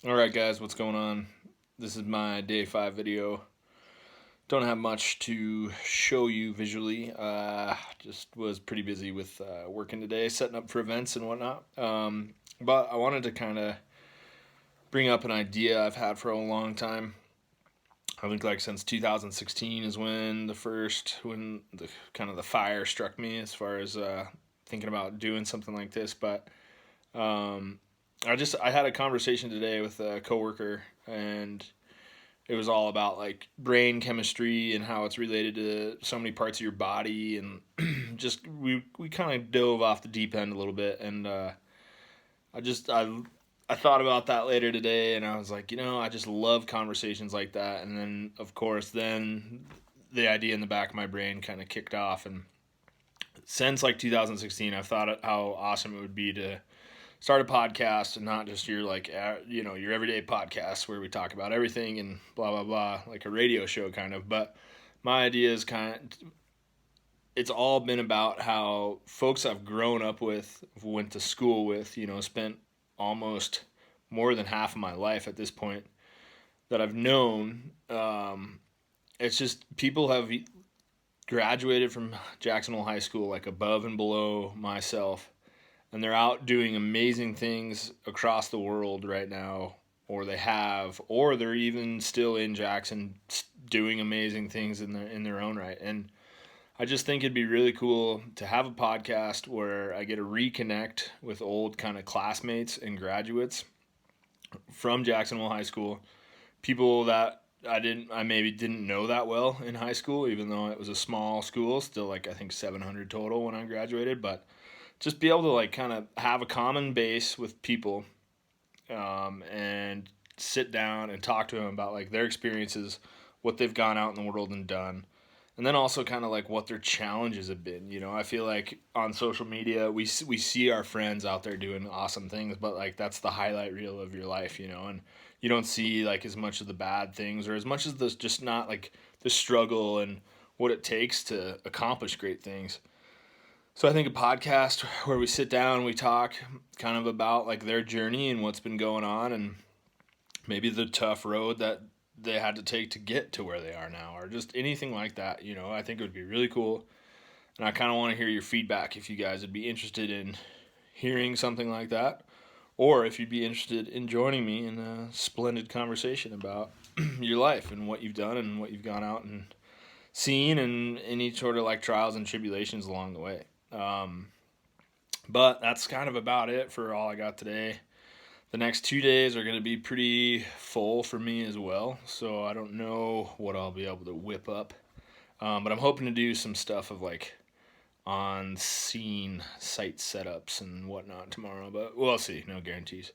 Alright guys, what's going on? This is my day 5 video. Don't have much to show you visually. Just was pretty busy with working today, setting up for events and whatnot. But I wanted to kind of bring up an idea I've had for a long time. I think like since 2016 is when the fire struck me as far as thinking about doing something like this. But um, I had a conversation today with a coworker, and it was all about like brain chemistry and how it's related to so many parts of your body, and just we kind of dove off the deep end a little bit, and I just I thought about that later today, and I was like, I just love conversations like that. And then of course then the idea in the back of my brain kind of kicked off, and since like 2016 I've thought how awesome it would be to start a podcast, and not just your your everyday podcast where we talk about everything and blah blah blah, like a radio show kind of. But my idea is it's all been about how folks I've grown up with, went to school with, spent almost more than half of my life at this point that I've known. It's just people have graduated from Jackson Hole High School like above and below myself, and they're out doing amazing things across the world right now, or they're even still in Jackson doing amazing things in their own right. And I just think it'd be really cool to have a podcast where I get to reconnect with old kind of classmates and graduates from Jackson Hole High School, people that I maybe didn't know that well in high school, even though it was a small school, still like I think 700 total when I graduated. But just be able to like kind of have a common base with people, and sit down and talk to them about like their experiences, what they've gone out in the world and done, and then also kind of like what their challenges have been. I feel like on social media we see our friends out there doing awesome things, but like that's the highlight reel of your life, and you don't see like as much of the bad things, or as much as this, just not like the struggle and what it takes to accomplish great things. So I think a podcast where we sit down, we talk kind of about like their journey and what's been going on, and maybe the tough road that they had to take to get to where they are now, or just anything like that. I think it would be really cool. And I kind of want to hear your feedback if you guys would be interested in hearing something like that, or if you'd be interested in joining me in a splendid conversation about your life and what you've done and what you've gone out and seen, and any sort of like trials and tribulations along the way. But that's kind of about it for all I got today. The next 2 days are going to be pretty full for me as well, so I don't know what I'll be able to whip up. But I'm hoping to do some stuff of like on scene site setups and whatnot tomorrow, but we'll see. No guarantees.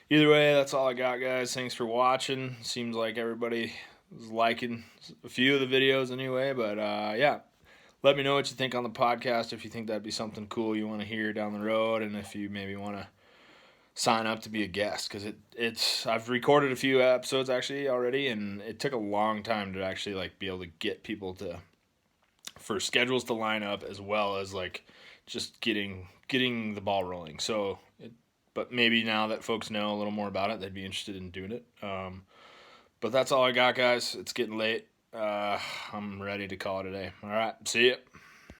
Either way, that's all I got, guys. Thanks for watching. Seems like everybody is liking a few of the videos anyway, but yeah. Let me know what you think on the podcast, if you think that'd be something cool you want to hear down the road, and if you maybe want to sign up to be a guest, because I've recorded a few episodes actually already, and it took a long time to actually like be able to get people for schedules to line up, as well as like just getting the ball rolling. But maybe now that folks know a little more about it, they'd be interested in doing it. But that's all I got, guys. It's getting late. I'm ready to call it a day. All right, see ya.